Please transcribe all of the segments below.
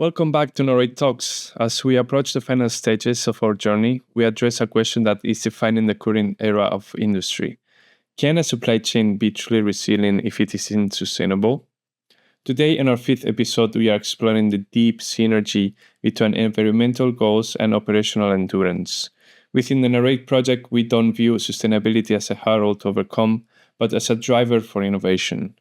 Welcome back to Narrate Talks. As we approach the final stages of our journey, we address a question that is defining the current era of industry. Can a supply chain be truly resilient if it isn't sustainable? Today, in our fifth episode, we are exploring the deep synergy between environmental goals and operational endurance. Within the Narrate project, we don't view sustainability as a hurdle to overcome, but as a driver for innovation.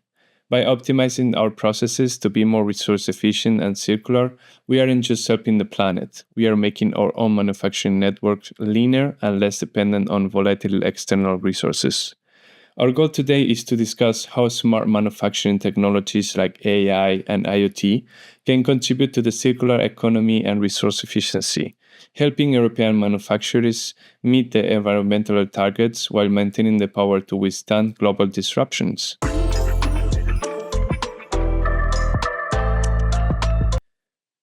By optimizing our processes to be more resource efficient and circular, we aren't just helping the planet, we are making our own manufacturing network leaner and less dependent on volatile external resources. Our goal today is to discuss how smart manufacturing technologies like AI and IoT can contribute to the circular economy and resource efficiency, helping European manufacturers meet the environmental targets while maintaining the power to withstand global disruptions.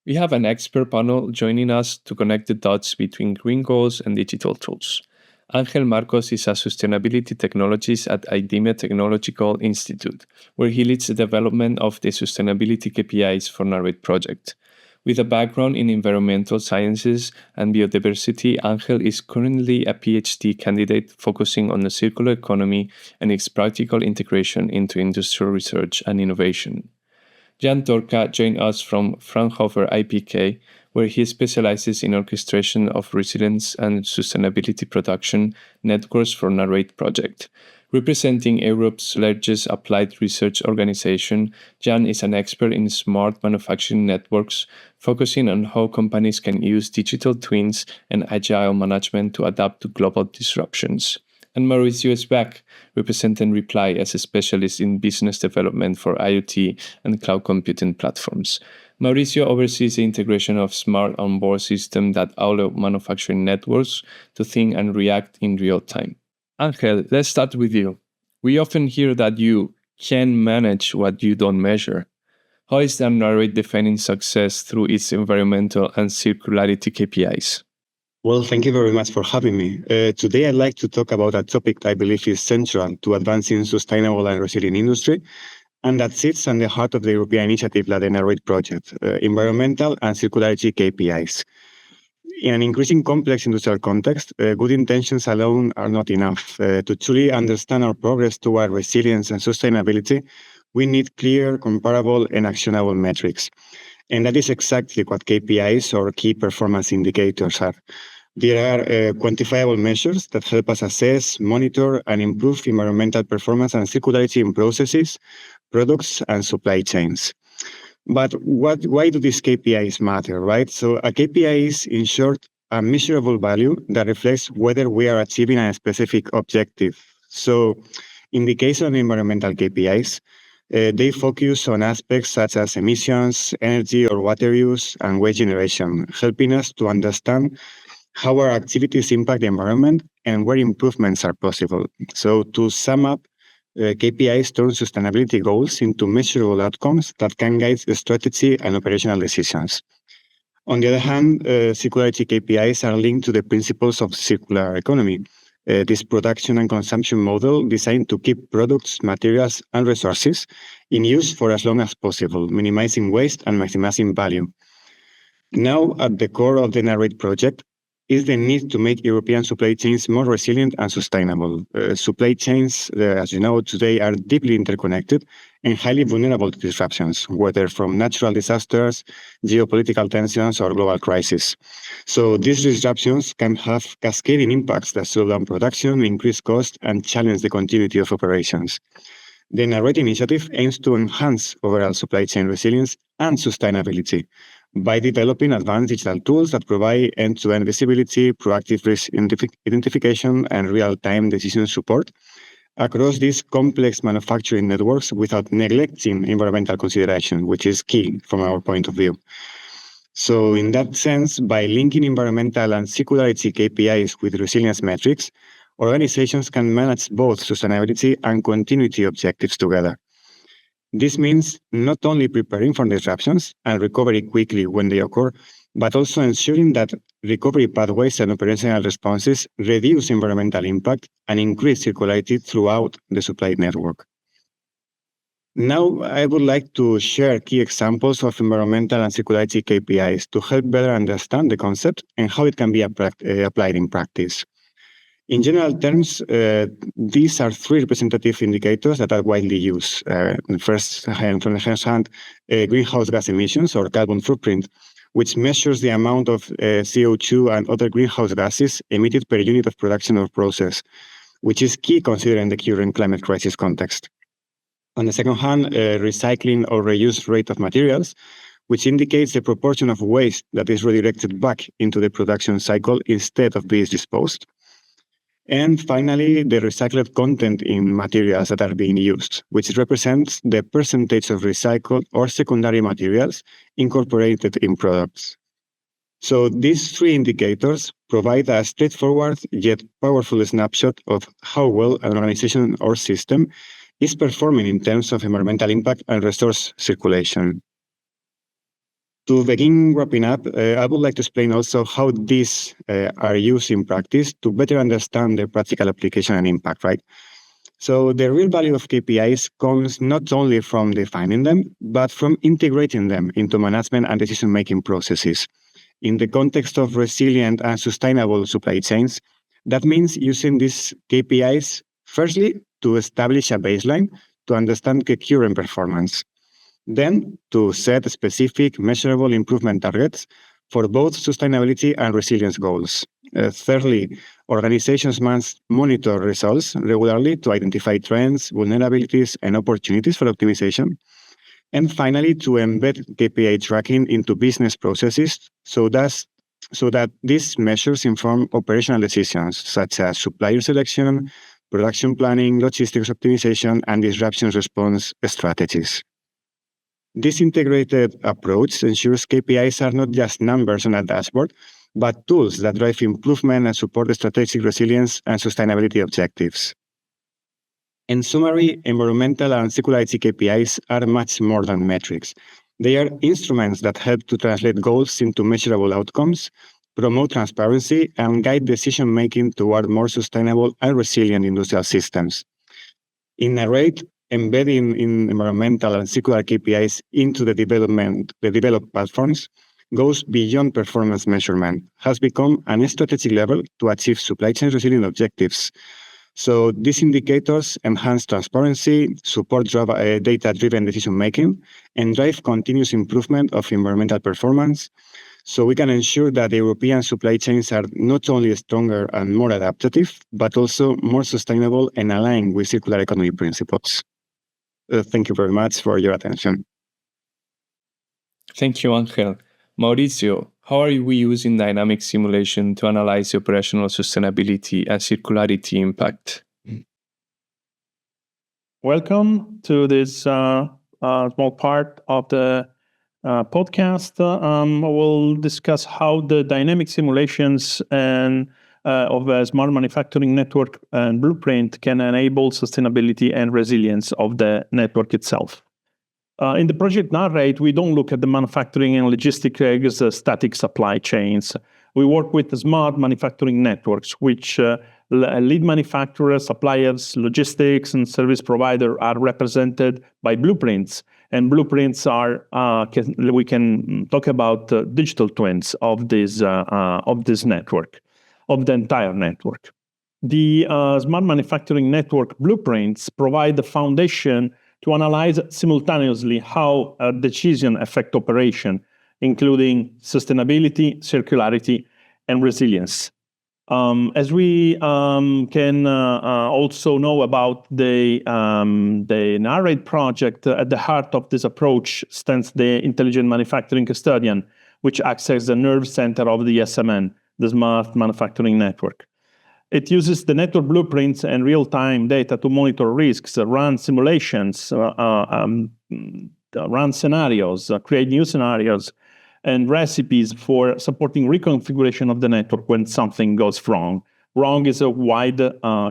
We have an expert panel joining us to connect the dots between green goals and digital tools. Ángel Marcos is a sustainability technologist at AIDIMME Technological Institute, where he leads the development of the sustainability KPIs for Narrate project. With a background in environmental sciences and biodiversity, Ángel is currently a PhD candidate focusing on the circular economy and its practical integration into industrial research and innovation. Torka joined us from Fraunhofer IPK, where he specializes in orchestration of resilience and sustainability production networks for Narrate project. Representing Europe's largest applied research organization, Jan is an expert in smart manufacturing networks, focusing on how companies can use digital twins and agile management to adapt to global disruptions. And Maurizio is back, representing Reply as a specialist in business development for IoT and cloud computing platforms. Maurizio oversees the integration of smart onboard systems that allow manufacturing networks to think and react in real time. Ángel, let's start with you. We often hear that you can manage what you don't measure. How is the Narrate defining success through its environmental and circularity KPIs? Well, thank you very much for having me. Today, I'd like to talk about a topic that I believe is central to advancing sustainable and resilient industry, and that sits at the heart of the European initiative like the Narrate project, environmental and circularity KPIs. In an increasing complex industrial context, good intentions alone are not enough. To truly understand our progress toward resilience and sustainability, we need clear, comparable, and actionable metrics. And that is exactly what KPIs or key performance indicators are. There are quantifiable measures that help us assess, monitor, and improve environmental performance and circularity in processes, products, and supply chains. But why do these KPIs matter, right? So a KPI is, in short, a measurable value that reflects whether we are achieving a specific objective. So in the case of environmental KPIs, they focus on aspects such as emissions, energy or water use, and waste generation, helping us to understand how our activities impact the environment and where improvements are possible. So to sum up, KPIs turn sustainability goals into measurable outcomes that can guide the strategy and operational decisions. On the other hand, circularity KPIs are linked to the principles of circular economy. This production and consumption model designed to keep products, materials, and resources in use for as long as possible, minimizing waste and maximizing value. Now, at the core of the Narrate project is the need to make European supply chains more resilient and sustainable. Supply chains, as you know, today are deeply interconnected and highly vulnerable to disruptions, whether from natural disasters, geopolitical tensions, or global crises. So these disruptions can have cascading impacts that slow down production, increase cost, and challenge the continuity of operations. The Narrate initiative aims to enhance overall supply chain resilience and sustainability by developing advanced digital tools that provide end-to-end visibility, proactive risk identification, and real-time decision support across these complex manufacturing networks without neglecting environmental consideration, which is key from our point of view. So in that sense, by linking environmental and circularity KPIs with resilience metrics, organizations can manage both sustainability and continuity objectives together. This means not only preparing for disruptions and recovery quickly when they occur, but also ensuring that recovery pathways and operational responses reduce environmental impact and increase circularity throughout the supply network. Now, I would like to share key examples of environmental and circularity KPIs to help better understand the concept and how it can be applied in practice. In general terms, these are three representative indicators that are widely used. First, from the first hand, greenhouse gas emissions or carbon footprint, which measures the amount of CO2 and other greenhouse gases emitted per unit of production or process, which is key considering the current climate crisis context. On the second hand, recycling or reuse rate of materials, which indicates the proportion of waste that is redirected back into the production cycle instead of being disposed. And finally, the recycled content in materials that are being used, which represents the percentage of recycled or secondary materials incorporated in products. So these three indicators provide a straightforward yet powerful snapshot of how well an organization or system is performing in terms of environmental impact and resource circulation. To begin wrapping up, I would like to explain also how these are used in practice to better understand their practical application and impact, right? So the real value of KPIs comes not only from defining them, but from integrating them into management and decision-making processes. In the context of resilient and sustainable supply chains, that means using these KPIs, firstly, to establish a baseline to understand the current performance. Then, to set specific, measurable improvement targets for both sustainability and resilience goals. Thirdly, organizations must monitor results regularly to identify trends, vulnerabilities, and opportunities for optimization. And finally, to embed KPI tracking into business processes so that these measures inform operational decisions such as supplier selection, production planning, logistics optimization, and disruption response strategies. This integrated approach ensures KPIs are not just numbers on a dashboard, but tools that drive improvement and support the strategic resilience and sustainability objectives. In summary, environmental and circularity KPIs are much more than metrics. They are instruments that help to translate goals into measurable outcomes, promote transparency, and guide decision-making toward more sustainable and resilient industrial systems. In Narrate, embedding in environmental and circular KPIs into the developed platforms goes beyond performance measurement, has become an strategic level to achieve supply chain resilient objectives. So these indicators enhance transparency, support data-driven decision-making, and drive continuous improvement of environmental performance, so we can ensure that European supply chains are not only stronger and more adaptive, but also more sustainable and aligned with circular economy principles. Thank you very much for your attention. Thank you, Ángel. Maurizio, how are we using dynamic simulation to analyze operational sustainability and circularity impact? Welcome to this small part of the podcast. We'll discuss how the dynamic simulations and of a smart manufacturing network and blueprint can enable sustainability and resilience of the network itself. In the project Narrate, we don't look at the manufacturing and logistics as static supply chains. We work with the smart manufacturing networks, which lead manufacturers, suppliers, logistics, and service providers are represented by blueprints. And blueprints are we can talk about digital twins of this network, of the entire network. The smart manufacturing network blueprints provide the foundation to analyze simultaneously how a decision affects operation, including sustainability, circularity, and resilience. As we can also know about the Narrate project, at the heart of this approach stands the Intelligent Manufacturing Custodian, which acts as the nerve center of the SMN, the Smart Manufacturing Network. It uses the network blueprints and real-time data to monitor risks, run simulations, run scenarios, create new scenarios, and recipes for supporting reconfiguration of the network when something goes wrong. Wrong is a wide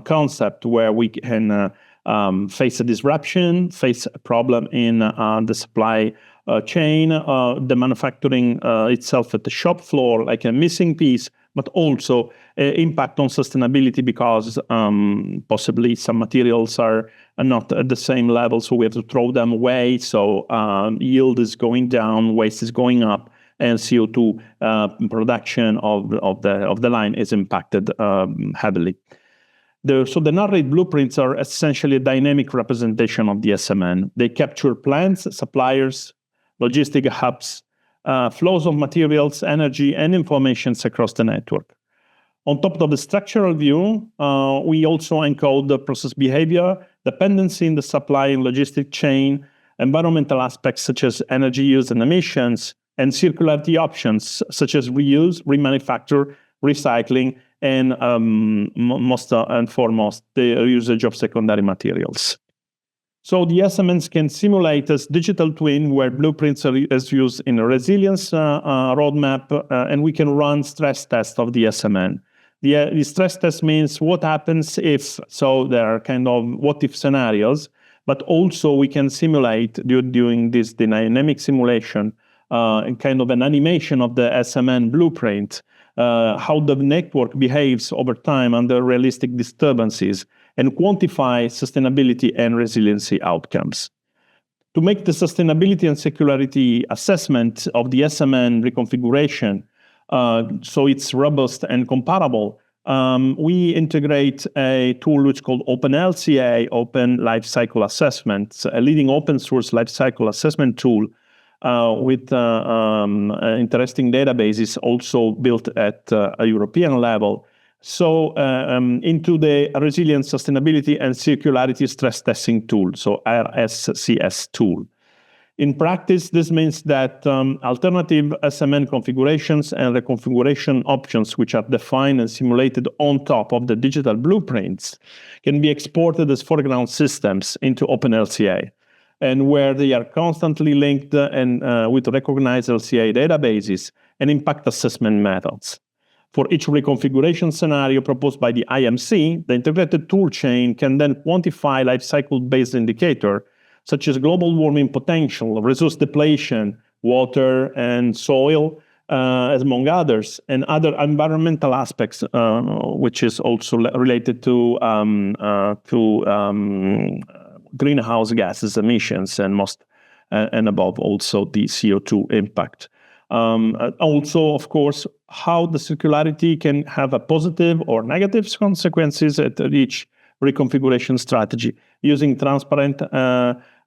concept where we can face a disruption, face a problem in the supply chain, the manufacturing itself at the shop floor, like a missing piece, but also impact on sustainability because possibly some materials are not at the same level, so we have to throw them away. So yield is going down, waste is going up, and CO2 production of the line is impacted heavily. So the narrate blueprints are essentially a dynamic representation of the SMN. They capture plants, suppliers, logistic hubs, flows of materials, energy, and informations across the network. On top of the structural view, we also encode the process behavior, dependency in the supply and logistic chain, environmental aspects such as energy use and emissions, and circularity options such as reuse, remanufacture, recycling, and most and foremost, the usage of secondary materials. So the SMNs can simulate a digital twin where blueprints are used in a resilience roadmap, and we can run stress tests of the SMN. The stress test means what happens if, so there are kind of what-if scenarios, but also we can simulate during this dynamic simulation kind of an animation of the SMN blueprint, how the network behaves over time under realistic disturbances, and quantify sustainability and resiliency outcomes. To make the sustainability and circularity assessment of the SMN reconfiguration so it's robust and comparable, we integrate a tool which is called OpenLCA, Open Lifecycle Assessment, a leading open source lifecycle assessment tool with interesting databases also built at a European level. So into the resilience, sustainability, and circularity stress testing tool, so RSCS tool. In practice, this means that alternative SMN configurations and reconfiguration options, which are defined and simulated on top of the digital blueprints, can be exported as foreground systems into OpenLCA, and where they are constantly linked and with recognized LCA databases and impact assessment methods. For each reconfiguration scenario proposed by the IMC, the integrated toolchain can then quantify life cycle-based indicator such as global warming potential, resource depletion, water and soil, among others, and other environmental aspects, which is also related to greenhouse gases emissions and above also the CO2 impact. Also, of course, how the circularity can have a positive or negative consequences at each reconfiguration strategy using transparent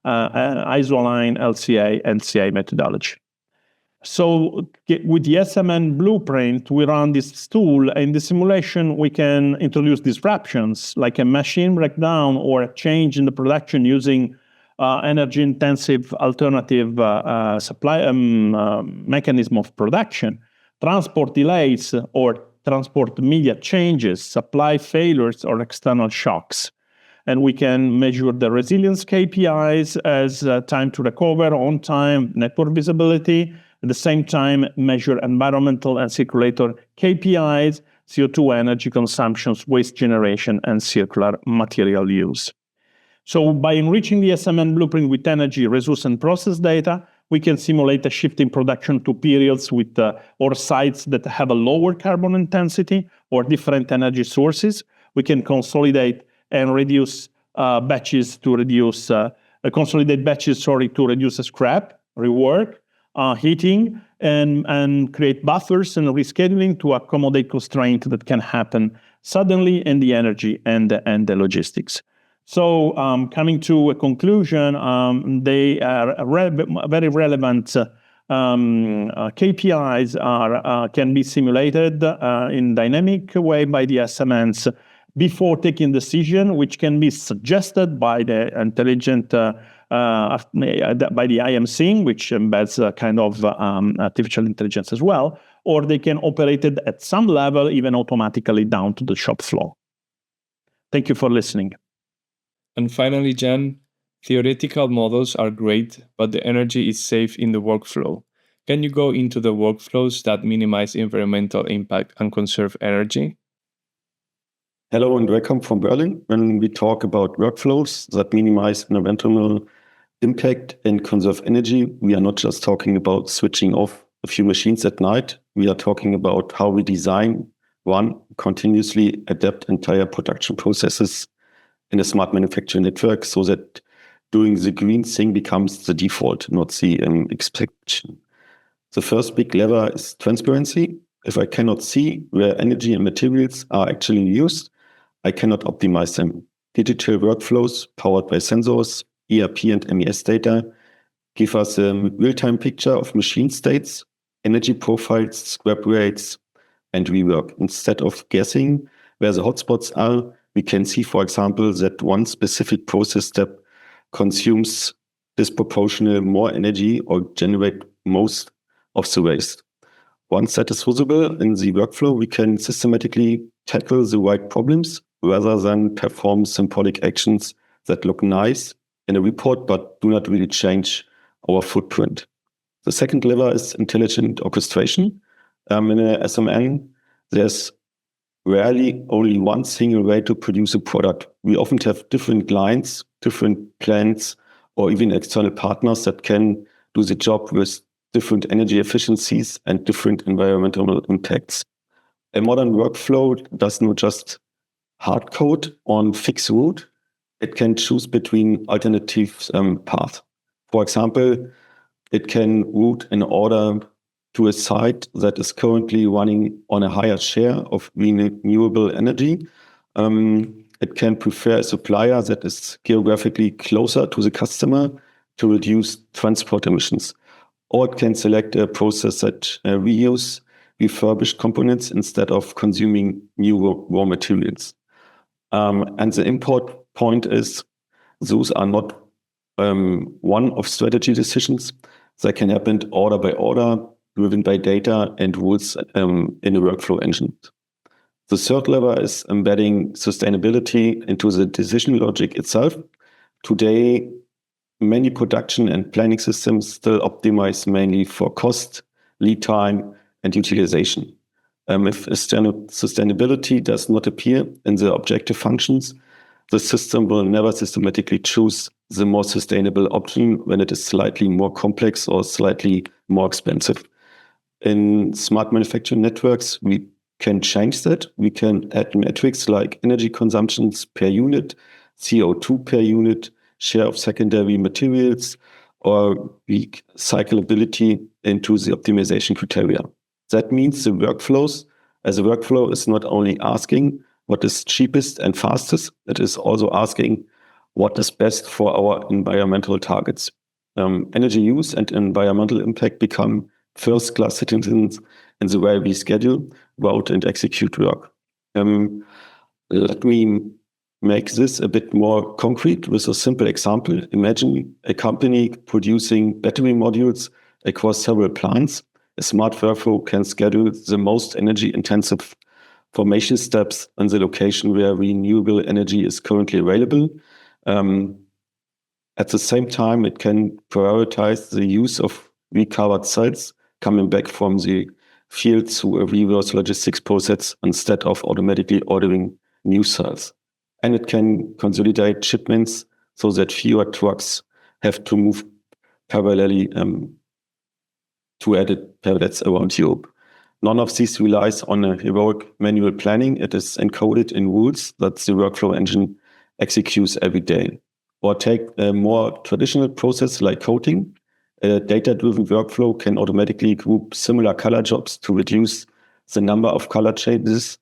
isoline LCA and CA methodology. So with the SMN blueprint, we run this tool. In the simulation, we can introduce disruptions like a machine breakdown or a change in the production using energy-intensive alternative supply mechanism of production, transport delays or transport media changes, supply failures, or external shocks. And we can measure the resilience KPIs as time to recover, on time, network visibility. At the same time, measure environmental and circulator KPIs, CO2 energy consumptions, waste generation, and circular material use. So by enriching the SMN blueprint with energy, resource, and process data, we can simulate a shift in production to periods with or sites that have a lower carbon intensity or different energy sources. We can consolidate and reduce batches to reduce to reduce scrap, rework, heating, and create buffers and rescheduling to accommodate constraints that can happen suddenly in the energy and the logistics. So coming to a conclusion, they are very relevant KPIs can be simulated in dynamic way by the SMNs before taking decision, which can be suggested by the intelligent by the IMC, which embeds a kind of artificial intelligence as well, or they can operate it at some level, even automatically down to the shop floor. Thank you for listening. And finally, Jan, theoretical models are great, but the energy is safe in the workflow. Can you go into the workflows that minimize environmental impact and conserve energy? Hello and welcome from Berlin. When we talk about workflows that minimize environmental impact and conserve energy, we are not just talking about switching off a few machines at night. We are talking about how we design One, continuously adapt entire production processes in a smart manufacturing network so that doing the green thing becomes the default, not the exception. The first big lever is transparency. If I cannot see where energy and materials are actually used, I cannot optimize them. Digital workflows powered by sensors, ERP and MES data give us a real-time picture of machine states, energy profiles, scrap rates, and rework. Instead of guessing where the hotspots are, we can see, for example, that one specific process step consumes disproportionately more energy or generate most of the waste. Once that is visible in the workflow, we can systematically tackle the right problems rather than perform symbolic actions that look nice in a report but do not really change our footprint. The second lever is intelligent orchestration. In a SMN, there's rarely only one single way to produce a product. We often have different lines, different plants, or even external partners that can do the job with different energy efficiencies and different environmental impacts. A modern workflow does not just hard code on fixed route, it can choose between alternative paths. For example, it can route an order to a site that is currently running on a higher share of renewable energy. It can prefer a supplier that is geographically closer to the customer to reduce transport emissions. Or it can select a process that reuse refurbished components instead of consuming new raw materials. And the import point is those are not one-off strategy decisions. They can happen order by order, driven by data and rules in a workflow engine. The third lever is embedding sustainability into the decision logic itself. Today, many production and planning systems still optimize mainly for cost, lead time, and utilization. If sustainability does not appear in the objective functions, the system will never systematically choose the more sustainable option when it is slightly more complex or slightly more expensive. In smart manufacturing networks, we can change that. We can add metrics like energy consumptions per unit, CO2 per unit, share of secondary materials, or weak cyclability into the optimization criteria. That means the workflows, as a workflow, is not only asking what is cheapest and fastest, it is also asking what is best for our environmental targets. Energy use and environmental impact become first-class citizens in the way we schedule, route, and execute work. Let me make this a bit more concrete with a simple example. Imagine a company producing battery modules across several plants. A smart workflow can schedule the most energy-intensive formation steps in the location where renewable energy is currently available. At the same time, it can prioritize the use of recovered cells coming back from the field through a reverse logistics process instead of automatically ordering new cells. And it can consolidate shipments so that fewer trucks have to move parallelly to added pallets around Europe. None of these relies on a heroic manual planning. It is encoded in rules that the workflow engine executes every day. Or take a more traditional process like coating. A data-driven workflow can automatically group similar color jobs to reduce the number of color changes.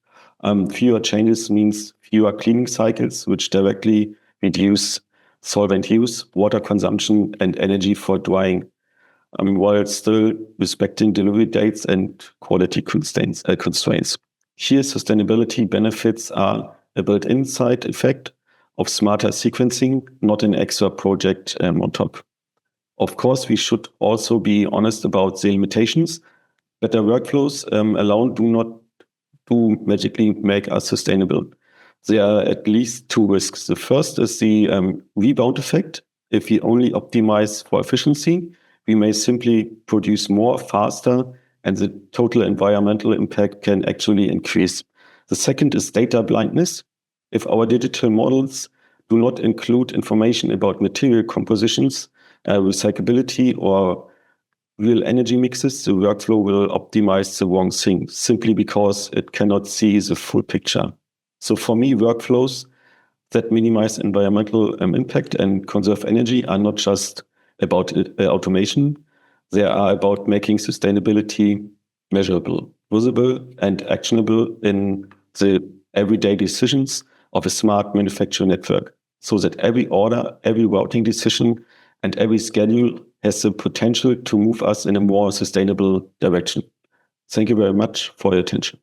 Fewer changes means fewer cleaning cycles, which directly reduce solvent use, water consumption, and energy for drying, while still respecting delivery dates and quality constraints. Here, sustainability benefits are a built-in side effect of smarter sequencing, not an extra project on top. Of course, we should also be honest about the limitations. Better workflows alone do not magically make us sustainable. There are at least two risks. The first is the rebound effect. If we only optimize for efficiency, we may simply produce more faster, and the total environmental impact can actually increase. The second is data blindness. If our digital models do not include information about material compositions, recyclability, or real energy mixes, the workflow will optimize the wrong thing simply because it cannot see the full picture. So for me, workflows that minimize environmental impact and conserve energy are not just about automation. They are about making sustainability measurable, visible, and actionable in the everyday decisions of a smart manufacturing network, so that every order, every routing decision, and every schedule has the potential to move us in a more sustainable direction. Thank you very much for your attention.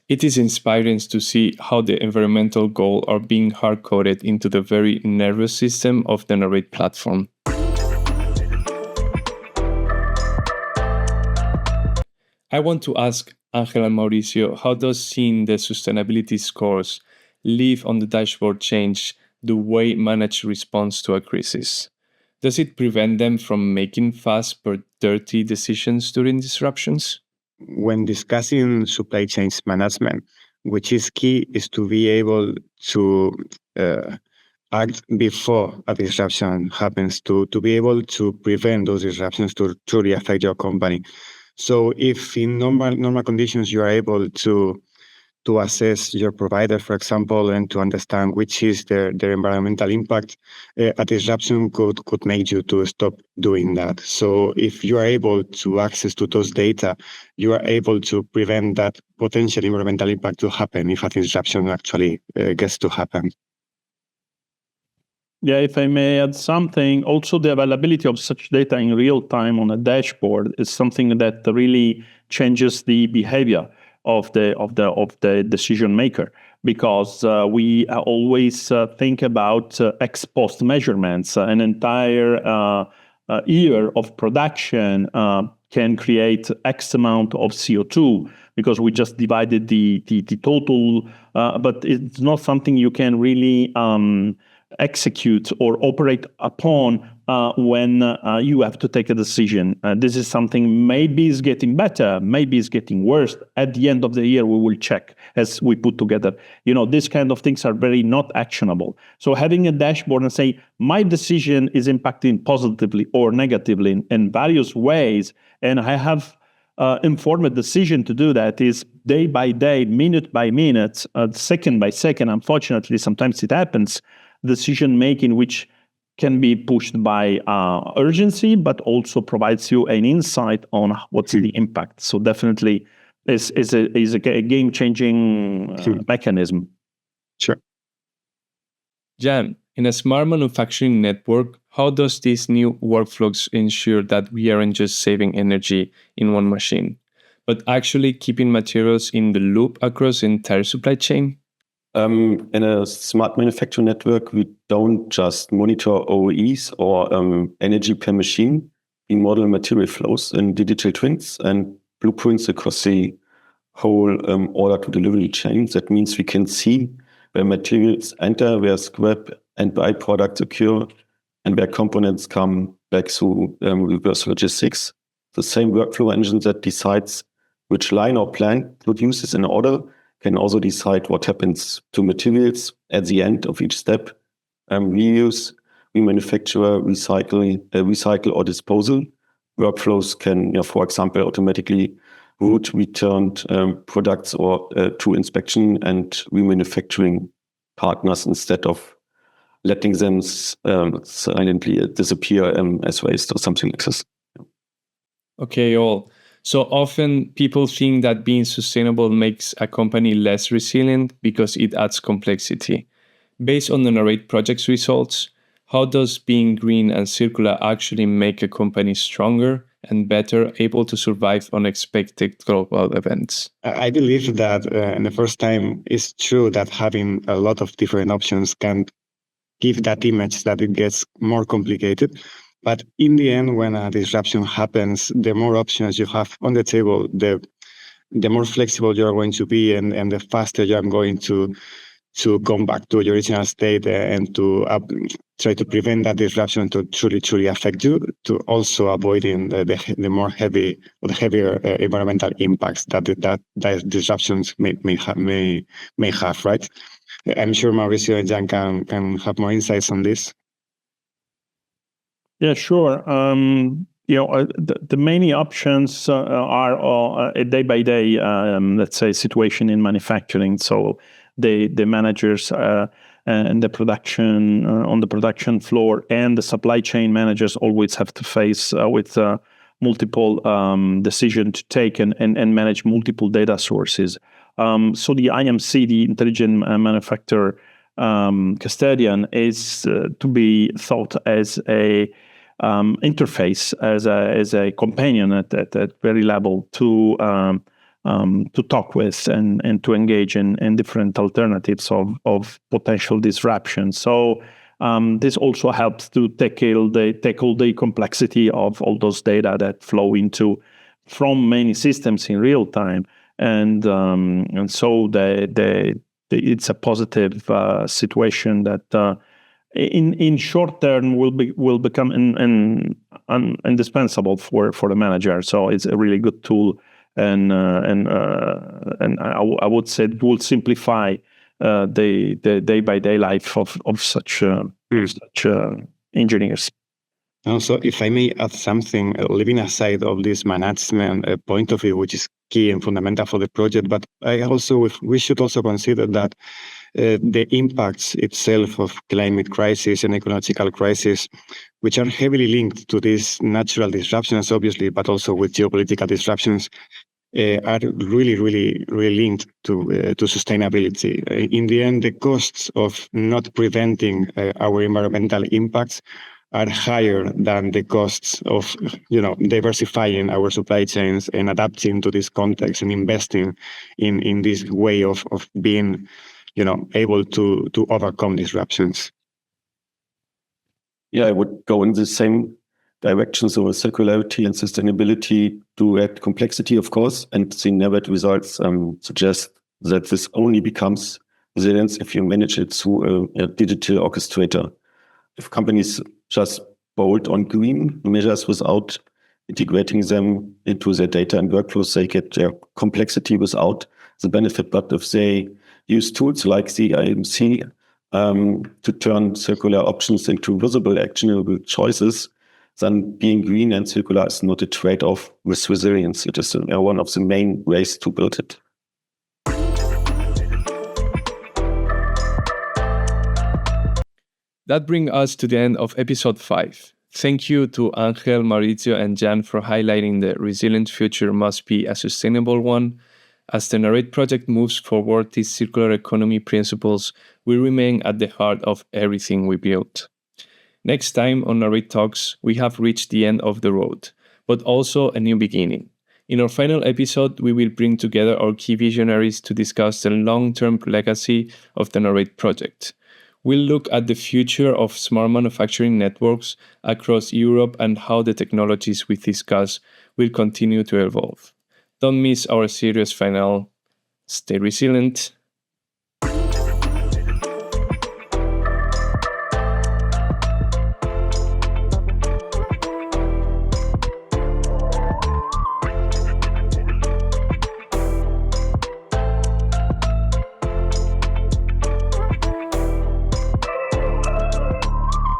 It is inspiring to see how the environmental goals are being hard-coded into the very nervous system of the Narrate platform. I want to ask Ángel and Maurizio, how does seeing the sustainability scores live on the dashboard change the way managed response to a crisis? Does it prevent them from making fast but dirty decisions during disruptions? When discussing supply chain management, which is key, is to be able to act before a disruption happens, to be able to prevent those disruptions to truly affect your company. So if in normal conditions you are able to assess your provider, for example, and to understand which is their environmental impact, a disruption could make you to stop doing that. So if you are able to access to those data, you are able to prevent that potential environmental impact to happen if a disruption actually gets to happen. Yeah, if I may add something, also the availability of such data in real time on a dashboard is something that really changes the behavior of the decision maker, because we always think about ex post measurements. An entire year of production can create X amount of CO2 because we just divided the total, but it's not something you can really execute or operate upon when you have to take a decision. This is something maybe is getting better, maybe is getting worse. At the end of the year, we will check as we put together. These kind of things are very not actionable. So having a dashboard and say, my decision is impacting positively or negatively in various ways, and I have informed decision to do that is day by day, minute by minute, second by second. Unfortunately, sometimes it happens. Decision making, which can be pushed by urgency, but also provides you an insight on what's the impact. So definitely is a game changing mechanism. Sure. Jan, in a smart manufacturing network, how does these new workflows ensure that we aren't just saving energy in one machine, but actually keeping materials in the loop across the entire supply chain? In a smart manufacturing network, we don't just monitor OEEs or energy per machine. We model material flows in digital twins and blueprints across the whole order to delivery chain. That means we can see where materials enter, where scrap and byproducts occur, and where components come back through reverse logistics. The same workflow engine that decides which line or plant produces an order can also decide what happens to materials at the end of each step. Reuse, remanufacture, recycle or disposal. Workflows can, for example, automatically route returned products or to inspection and remanufacturing partners instead of letting them silently disappear as waste or something like this. Okay, all. So often people think that being sustainable makes a company less resilient because it adds complexity. Based on the Narrate project's results, how does being green and circular actually make a company stronger and better able to survive unexpected global events? I believe that in the first time, it's true that having a lot of different options can give that image that it gets more complicated. But in the end, when a disruption happens, the more options you have on the table, the more flexible you are going to be, and the faster you are going to come back to your original state and to try to prevent that disruption to truly affect you, to also avoiding the heavier environmental impacts that disruptions may have, right? I'm sure Maurizio and Jan can have more insights on this. Yeah, sure. the many options are a day by day, let's say, situation in manufacturing. So the managers and the production on the production floor and the supply chain managers always have to face with multiple decision to take and manage multiple data sources. So the IMC, the Intelligent Manufacturer Custodian, is to be thought as a interface, as a companion at that very level to talk with and to engage in different alternatives of potential disruption. So this also helps to tackle the complexity of all those data that flow from many systems in real time, and so it's a positive situation that in short term will become indispensable for the manager. So it's a really good tool, and I would say it will simplify the day by day life of such engineers. Also, if I may add something, leaving aside of this management point of view, which is key and fundamental for the project, but we should also consider that the impacts itself of climate crisis and ecological crisis, which are heavily linked to these natural disruptions, obviously, but also with geopolitical disruptions, are really linked to sustainability. In the end, the costs of not preventing our environmental impacts are higher than the costs of diversifying our supply chains and adapting to this context and investing in this way of being able to overcome disruptions. Yeah, I would go in the same direction. So circularity and sustainability do add complexity, of course, and the net results suggest that this only becomes resilience if you manage it through a digital orchestrator. If companies just bolt on green measures without integrating them into their data and workflows, they get their complexity without the benefit. But if they use tools like the IMC to turn circular options into visible, actionable choices, then being green and circular is not a trade-off with resilience. It is one of the main ways to build it. That brings us to the end of episode 5. Thank you to Ángel, Maurizio, and Jan for highlighting the resilient future must be a sustainable one. As the Narrate project moves forward, these circular economy principles will remain at the heart of everything we build. Next time on Narrate Talks, we have reached the end of the road, but also a new beginning. In our final episode, we will bring together our key visionaries to discuss the long-term legacy of the Narrate project. We'll look at the future of smart manufacturing networks across Europe and how the technologies we discuss will continue to evolve. Don't miss our serious final. Stay resilient.